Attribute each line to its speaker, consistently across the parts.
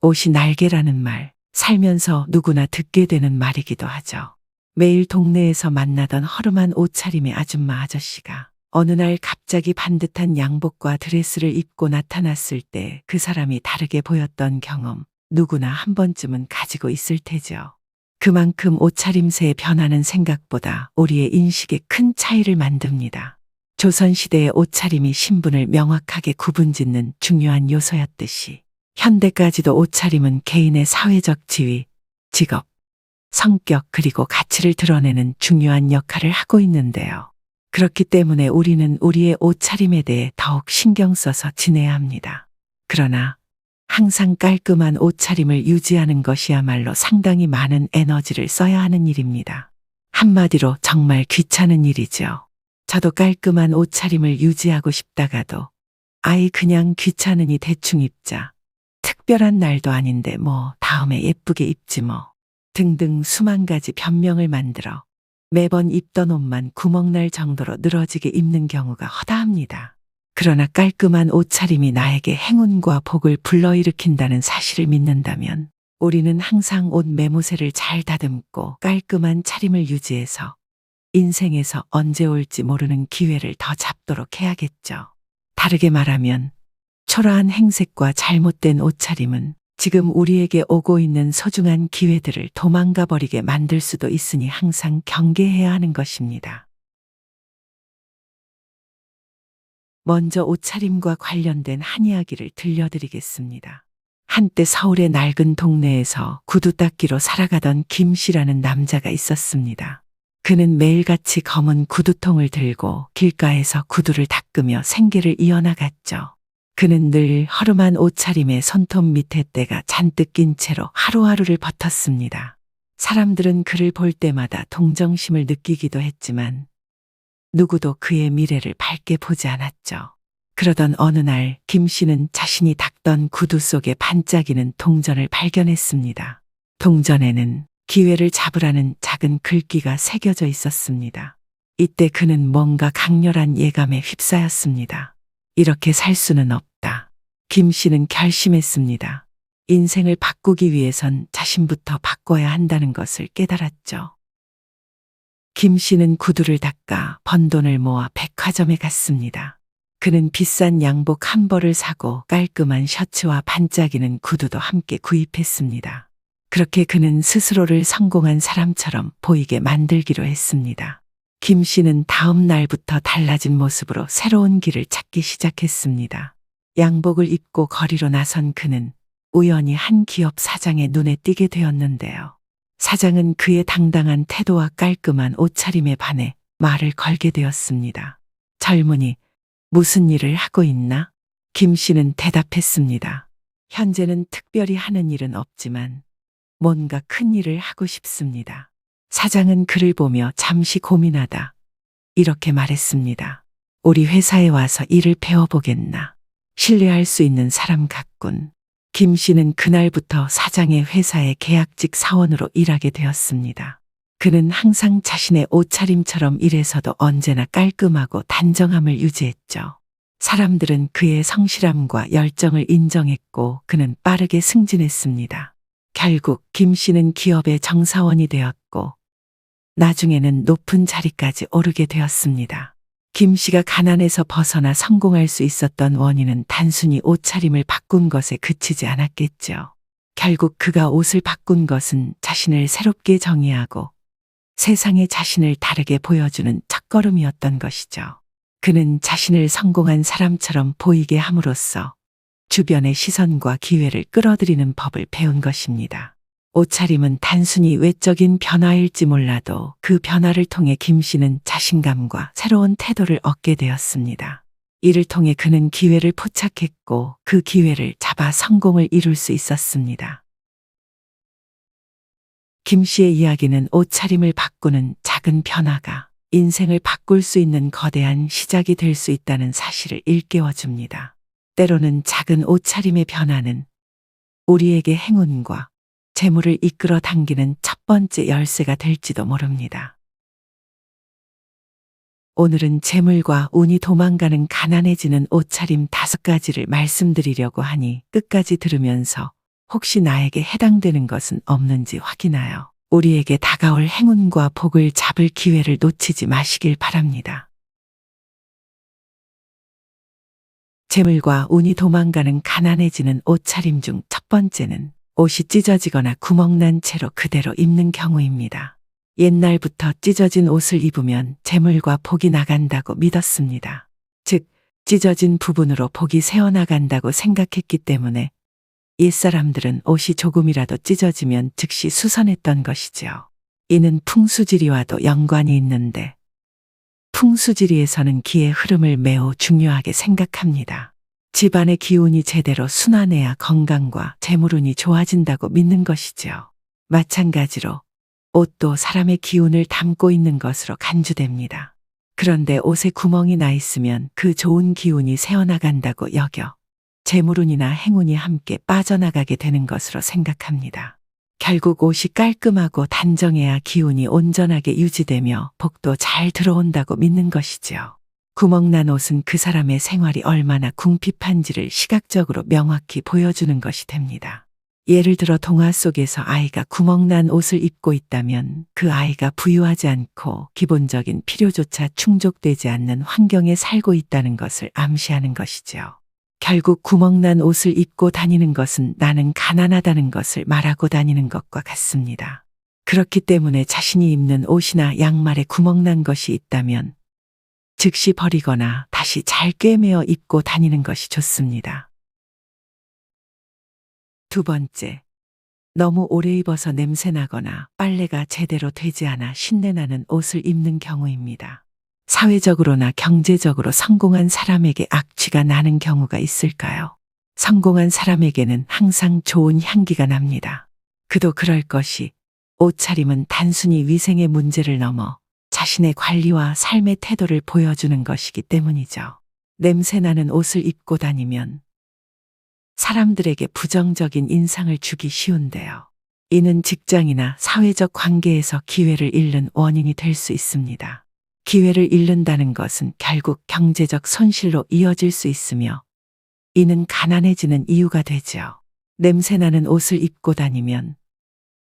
Speaker 1: 옷이 날개라는 말, 살면서 누구나 듣게 되는 말이기도 하죠. 매일 동네에서 만나던 허름한 옷차림의 아줌마 아저씨가 어느 날 갑자기 반듯한 양복과 드레스를 입고 나타났을 때 그 사람이 다르게 보였던 경험, 누구나 한 번쯤은 가지고 있을 테죠. 그만큼 옷차림새의 변화는 생각보다 우리의 인식에 큰 차이를 만듭니다. 조선시대의 옷차림이 신분을 명확하게 구분짓는 중요한 요소였듯이 현대까지도 옷차림은 개인의 사회적 지위, 직업, 성격 그리고 가치를 드러내는 중요한 역할을 하고 있는데요. 그렇기 때문에 우리는 우리의 옷차림에 대해 더욱 신경 써서 지내야 합니다. 그러나 항상 깔끔한 옷차림을 유지하는 것이야말로 상당히 많은 에너지를 써야 하는 일입니다. 한마디로 정말 귀찮은 일이죠. 저도 깔끔한 옷차림을 유지하고 싶다가도 아이 그냥 귀찮으니 대충 입자. 특별한 날도 아닌데 뭐 다음에 예쁘게 입지 뭐. 등등 수만 가지 변명을 만들어 매번 입던 옷만 구멍날 정도로 늘어지게 입는 경우가 허다합니다. 그러나 깔끔한 옷차림이 나에게 행운과 복을 불러일으킨다는 사실을 믿는다면 우리는 항상 옷 매무새를 잘 다듬고 깔끔한 차림을 유지해서 인생에서 언제 올지 모르는 기회를 더 잡도록 해야겠죠. 다르게 말하면 초라한 행색과 잘못된 옷차림은 지금 우리에게 오고 있는 소중한 기회들을 도망가 버리게 만들 수도 있으니 항상 경계해야 하는 것입니다. 먼저 옷차림과 관련된 한 이야기를 들려드리겠습니다. 한때 서울의 낡은 동네에서 구두 닦기로 살아가던 김 씨라는 남자가 있었습니다. 그는 매일같이 검은 구두통을 들고 길가에서 구두를 닦으며 생계를 이어나갔죠. 그는 늘 허름한 옷차림에 손톱 밑에 때가 잔뜩 낀 채로 하루하루를 버텼습니다. 사람들은 그를 볼 때마다 동정심을 느끼기도 했지만 누구도 그의 미래를 밝게 보지 않았죠. 그러던 어느 날 김 씨는 자신이 닦던 구두 속에 반짝이는 동전을 발견했습니다. 동전에는 기회를 잡으라는 작은 글귀가 새겨져 있었습니다. 이때 그는 뭔가 강렬한 예감에 휩싸였습니다. 이렇게 살 수는 없다. 김 씨는 결심했습니다. 인생을 바꾸기 위해선 자신부터 바꿔야 한다는 것을 깨달았죠. 김 씨는 구두를 닦아 번 돈을 모아 백화점에 갔습니다. 그는 비싼 양복 한 벌을 사고 깔끔한 셔츠와 반짝이는 구두도 함께 구입했습니다. 그렇게 그는 스스로를 성공한 사람처럼 보이게 만들기로 했습니다. 김 씨는 다음 날부터 달라진 모습으로 새로운 길을 찾기 시작했습니다. 양복을 입고 거리로 나선 그는 우연히 한 기업 사장의 눈에 띄게 되었는데요. 사장은 그의 당당한 태도와 깔끔한 옷차림에 반해 말을 걸게 되었습니다. 젊은이, 무슨 일을 하고 있나? 김 씨는 대답했습니다. 현재는 특별히 하는 일은 없지만 뭔가 큰 일을 하고 싶습니다. 사장은 그를 보며 잠시 고민하다 이렇게 말했습니다. 우리 회사에 와서 일을 배워보겠나? 신뢰할 수 있는 사람 같군. 김 씨는 그날부터 사장의 회사의 계약직 사원으로 일하게 되었습니다. 그는 항상 자신의 옷차림처럼 일에서도 언제나 깔끔하고 단정함을 유지했죠. 사람들은 그의 성실함과 열정을 인정했고 그는 빠르게 승진했습니다. 결국 김 씨는 기업의 정사원이 되었고 나중에는 높은 자리까지 오르게 되었습니다. 김 씨가 가난에서 벗어나 성공할 수 있었던 원인은 단순히 옷차림을 바꾼 것에 그치지 않았겠죠. 결국 그가 옷을 바꾼 것은 자신을 새롭게 정의하고 세상에 자신을 다르게 보여주는 첫걸음이었던 것이죠. 그는 자신을 성공한 사람처럼 보이게 함으로써 주변의 시선과 기회를 끌어들이는 법을 배운 것입니다. 옷차림은 단순히 외적인 변화일지 몰라도 그 변화를 통해 김 씨는 자신감과 새로운 태도를 얻게 되었습니다. 이를 통해 그는 기회를 포착했고 그 기회를 잡아 성공을 이룰 수 있었습니다. 김 씨의 이야기는 옷차림을 바꾸는 작은 변화가 인생을 바꿀 수 있는 거대한 시작이 될 수 있다는 사실을 일깨워줍니다. 때로는 작은 옷차림의 변화는 우리에게 행운과 재물을 이끌어 당기는 첫 번째 열쇠가 될지도 모릅니다. 오늘은 재물과 운이 도망가는 가난해지는 옷차림 5가지를 말씀드리려고 하니 끝까지 들으면서 혹시 나에게 해당되는 것은 없는지 확인하여 우리에게 다가올 행운과 복을 잡을 기회를 놓치지 마시길 바랍니다. 재물과 운이 도망가는 가난해지는 옷차림 중 첫 번째는 옷이 찢어지거나 구멍난 채로 그대로 입는 경우입니다. 옛날부터 찢어진 옷을 입으면 재물과 복이 나간다고 믿었습니다. 즉, 찢어진 부분으로 복이 새어나간다고 생각했기 때문에 옛사람들은 옷이 조금이라도 찢어지면 즉시 수선했던 것이지요. 이는 풍수지리와도 연관이 있는데 풍수지리에서는 기의 흐름을 매우 중요하게 생각합니다. 집안의 기운이 제대로 순환해야 건강과 재물운이 좋아진다고 믿는 것이지요. 마찬가지로 옷도 사람의 기운을 담고 있는 것으로 간주됩니다. 그런데 옷에 구멍이 나 있으면 그 좋은 기운이 새어나간다고 여겨 재물운이나 행운이 함께 빠져나가게 되는 것으로 생각합니다. 결국 옷이 깔끔하고 단정해야 기운이 온전하게 유지되며 복도 잘 들어온다고 믿는 것이지요. 구멍난 옷은 그 사람의 생활이 얼마나 궁핍한지를 시각적으로 명확히 보여주는 것이 됩니다. 예를 들어 동화 속에서 아이가 구멍난 옷을 입고 있다면 그 아이가 부유하지 않고 기본적인 필요조차 충족되지 않는 환경에 살고 있다는 것을 암시하는 것이지요. 결국 구멍난 옷을 입고 다니는 것은 나는 가난하다는 것을 말하고 다니는 것과 같습니다. 그렇기 때문에 자신이 입는 옷이나 양말에 구멍난 것이 있다면 즉시 버리거나 다시 잘 꿰매어 입고 다니는 것이 좋습니다. 두 번째, 너무 오래 입어서 냄새나거나 빨래가 제대로 되지 않아 신내나는 옷을 입는 경우입니다. 사회적으로나 경제적으로 성공한 사람에게 악취가 나는 경우가 있을까요? 성공한 사람에게는 항상 좋은 향기가 납니다. 그도 그럴 것이 옷차림은 단순히 위생의 문제를 넘어 자신의 관리와 삶의 태도를 보여주는 것이기 때문이죠. 냄새나는 옷을 입고 다니면 사람들에게 부정적인 인상을 주기 쉬운데요. 이는 직장이나 사회적 관계에서 기회를 잃는 원인이 될 수 있습니다. 기회를 잃는다는 것은 결국 경제적 손실로 이어질 수 있으며 이는 가난해지는 이유가 되지요. 냄새나는 옷을 입고 다니면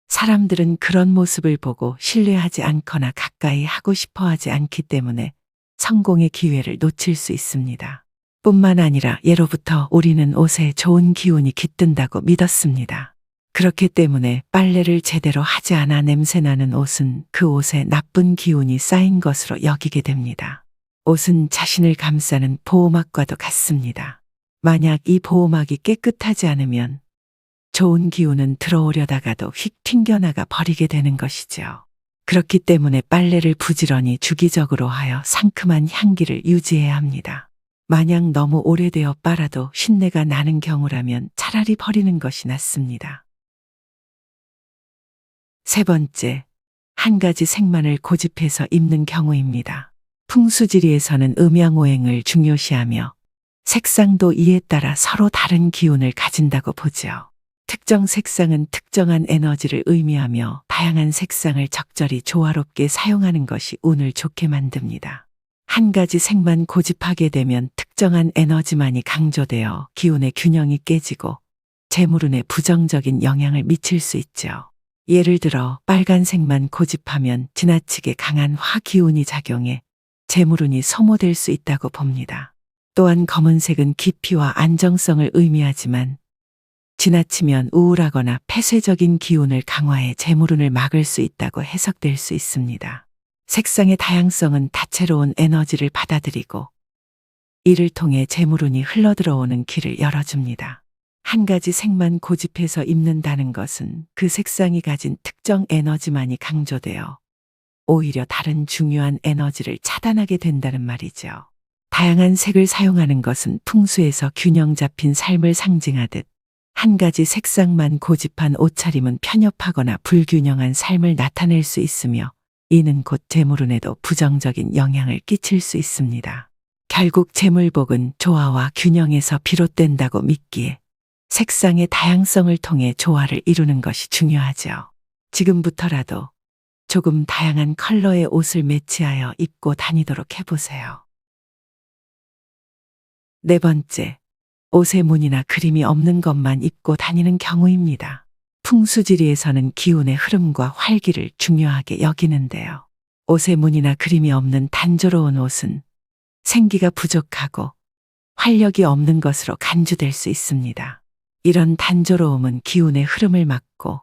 Speaker 1: 사람들은 그런 모습을 보고 신뢰하지 않거나 가까이 하고 싶어 하지 않기 때문에 성공의 기회를 놓칠 수 있습니다. 뿐만 아니라 예로부터 우리는 옷에 좋은 기운이 깃든다고 믿었습니다. 그렇기 때문에 빨래를 제대로 하지 않아 냄새나는 옷은 그 옷에 나쁜 기운이 쌓인 것으로 여기게 됩니다. 옷은 자신을 감싸는 보호막과도 같습니다. 만약 이 보호막이 깨끗하지 않으면 좋은 기운은 들어오려다가도 휙 튕겨나가 버리게 되는 것이지요. 그렇기 때문에 빨래를 부지런히 주기적으로 하여 상큼한 향기를 유지해야 합니다. 만약 너무 오래되어 빨아도 신내가 나는 경우라면 차라리 버리는 것이 낫습니다. 세 번째, 한 가지 색만을 고집해서 입는 경우입니다. 풍수지리에서는 음양오행을 중요시하며 색상도 이에 따라 서로 다른 기운을 가진다고 보지요. 특정 색상은 특정한 에너지를 의미하며 다양한 색상을 적절히 조화롭게 사용하는 것이 운을 좋게 만듭니다. 한 가지 색만 고집하게 되면 특정한 에너지만이 강조되어 기운의 균형이 깨지고 재물운에 부정적인 영향을 미칠 수 있죠. 예를 들어 빨간색만 고집하면 지나치게 강한 화기운이 작용해 재물운이 소모될 수 있다고 봅니다. 또한 검은색은 깊이와 안정성을 의미하지만 지나치면 우울하거나 폐쇄적인 기운을 강화해 재물운을 막을 수 있다고 해석될 수 있습니다. 색상의 다양성은 다채로운 에너지를 받아들이고 이를 통해 재물운이 흘러들어오는 길을 열어줍니다. 한 가지 색만 고집해서 입는다는 것은 그 색상이 가진 특정 에너지만이 강조되어 오히려 다른 중요한 에너지를 차단하게 된다는 말이죠. 다양한 색을 사용하는 것은 풍수에서 균형 잡힌 삶을 상징하듯 한 가지 색상만 고집한 옷차림은 편협하거나 불균형한 삶을 나타낼 수 있으며 이는 곧 재물운에도 부정적인 영향을 끼칠 수 있습니다. 결국 재물복은 조화와 균형에서 비롯된다고 믿기에 색상의 다양성을 통해 조화를 이루는 것이 중요하죠. 지금부터라도 조금 다양한 컬러의 옷을 매치하여 입고 다니도록 해보세요. 네 번째, 옷에 무늬나 그림이 없는 것만 입고 다니는 경우입니다. 풍수지리에서는 기운의 흐름과 활기를 중요하게 여기는데요. 옷에 무늬나 그림이 없는 단조로운 옷은 생기가 부족하고 활력이 없는 것으로 간주될 수 있습니다. 이런 단조로움은 기운의 흐름을 막고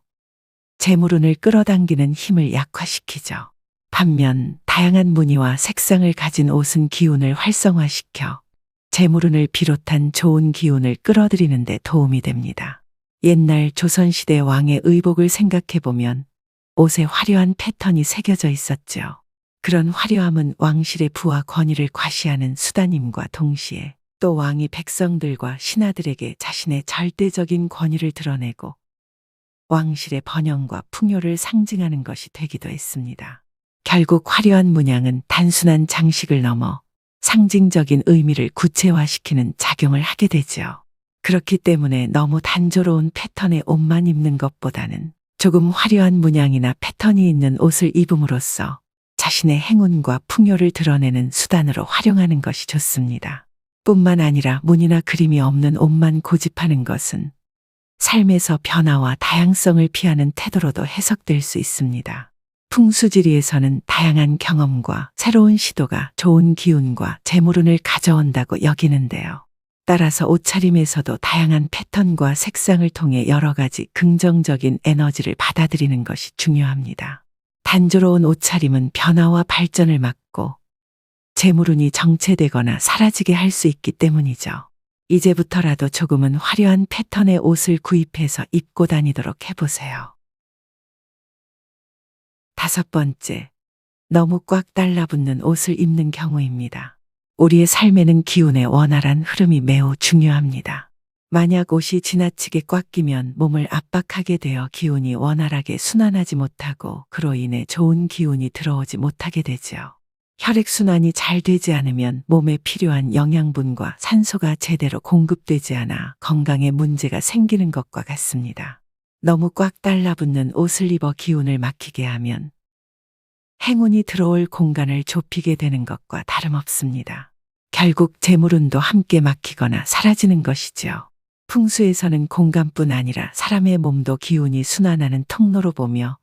Speaker 1: 재물운을 끌어당기는 힘을 약화시키죠. 반면 다양한 무늬와 색상을 가진 옷은 기운을 활성화시켜 재물운을 비롯한 좋은 기운을 끌어들이는 데 도움이 됩니다. 옛날 조선시대 왕의 의복을 생각해보면 옷에 화려한 패턴이 새겨져 있었죠. 그런 화려함은 왕실의 부와 권위를 과시하는 수단임과 동시에 또 왕이 백성들과 신하들에게 자신의 절대적인 권위를 드러내고 왕실의 번영과 풍요를 상징하는 것이 되기도 했습니다. 결국 화려한 문양은 단순한 장식을 넘어 상징적인 의미를 구체화시키는 작용을 하게 되죠. 그렇기 때문에 너무 단조로운 패턴의 옷만 입는 것보다는 조금 화려한 문양이나 패턴이 있는 옷을 입음으로써 자신의 행운과 풍요를 드러내는 수단으로 활용하는 것이 좋습니다. 뿐만 아니라 무늬나 그림이 없는 옷만 고집하는 것은 삶에서 변화와 다양성을 피하는 태도로도 해석될 수 있습니다. 풍수지리에서는 다양한 경험과 새로운 시도가 좋은 기운과 재물운을 가져온다고 여기는데요. 따라서 옷차림에서도 다양한 패턴과 색상을 통해 여러 가지 긍정적인 에너지를 받아들이는 것이 중요합니다. 단조로운 옷차림은 변화와 발전을 막고 재물운이 정체되거나 사라지게 할 수 있기 때문이죠. 이제부터라도 조금은 화려한 패턴의 옷을 구입해서 입고 다니도록 해보세요. 5번째, 너무 꽉 달라붙는 옷을 입는 경우입니다. 우리의 삶에는 기운의 원활한 흐름이 매우 중요합니다. 만약 옷이 지나치게 꽉 끼면 몸을 압박하게 되어 기운이 원활하게 순환하지 못하고 그로 인해 좋은 기운이 들어오지 못하게 되죠. 혈액순환이 잘 되지 않으면 몸에 필요한 영양분과 산소가 제대로 공급되지 않아 건강에 문제가 생기는 것과 같습니다. 너무 꽉 달라붙는 옷을 입어 기운을 막히게 하면 행운이 들어올 공간을 좁히게 되는 것과 다름없습니다. 결국 재물운도 함께 막히거나 사라지는 것이죠. 풍수에서는 공간뿐 아니라 사람의 몸도 기운이 순환하는 통로로 보며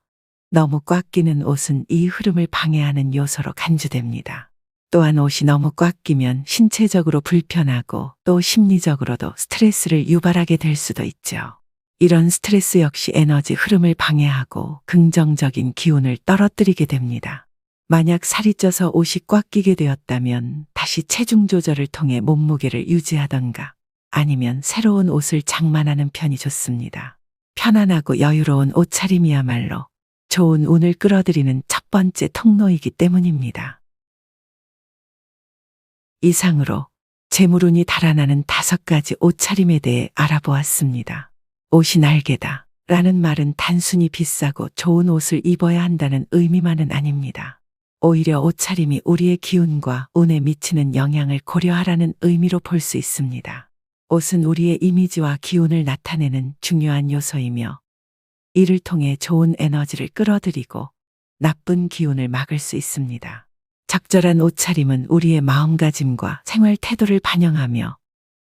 Speaker 1: 너무 꽉 끼는 옷은 이 흐름을 방해하는 요소로 간주됩니다. 또한 옷이 너무 꽉 끼면 신체적으로 불편하고 또 심리적으로도 스트레스를 유발하게 될 수도 있죠. 이런 스트레스 역시 에너지 흐름을 방해하고 긍정적인 기운을 떨어뜨리게 됩니다. 만약 살이 쪄서 옷이 꽉 끼게 되었다면 다시 체중 조절을 통해 몸무게를 유지하던가 아니면 새로운 옷을 장만하는 편이 좋습니다. 편안하고 여유로운 옷차림이야말로 좋은 운을 끌어들이는 첫 번째 통로이기 때문입니다. 이상으로 재물운이 달아나는 5가지 옷차림에 대해 알아보았습니다. 옷이 날개다 라는 말은 단순히 비싸고 좋은 옷을 입어야 한다는 의미만은 아닙니다. 오히려 옷차림이 우리의 기운과 운에 미치는 영향을 고려하라는 의미로 볼 수 있습니다. 옷은 우리의 이미지와 기운을 나타내는 중요한 요소이며 이를 통해 좋은 에너지를 끌어들이고 나쁜 기운을 막을 수 있습니다. 적절한 옷차림은 우리의 마음가짐과 생활 태도를 반영하며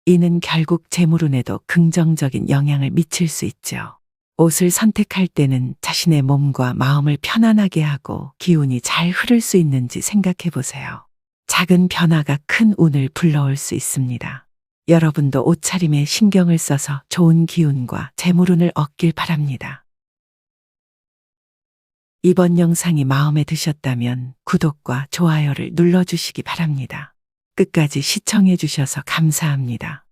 Speaker 1: 이는 결국 재물운에도 긍정적인 영향을 미칠 수 있죠. 옷을 선택할 때는 자신의 몸과 마음을 편안하게 하고 기운이 잘 흐를 수 있는지 생각해 보세요. 작은 변화가 큰 운을 불러올 수 있습니다. 여러분도 옷차림에 신경을 써서 좋은 기운과 재물운을 얻길 바랍니다. 이번 영상이 마음에 드셨다면 구독과 좋아요를 눌러주시기 바랍니다. 끝까지 시청해 주셔서 감사합니다.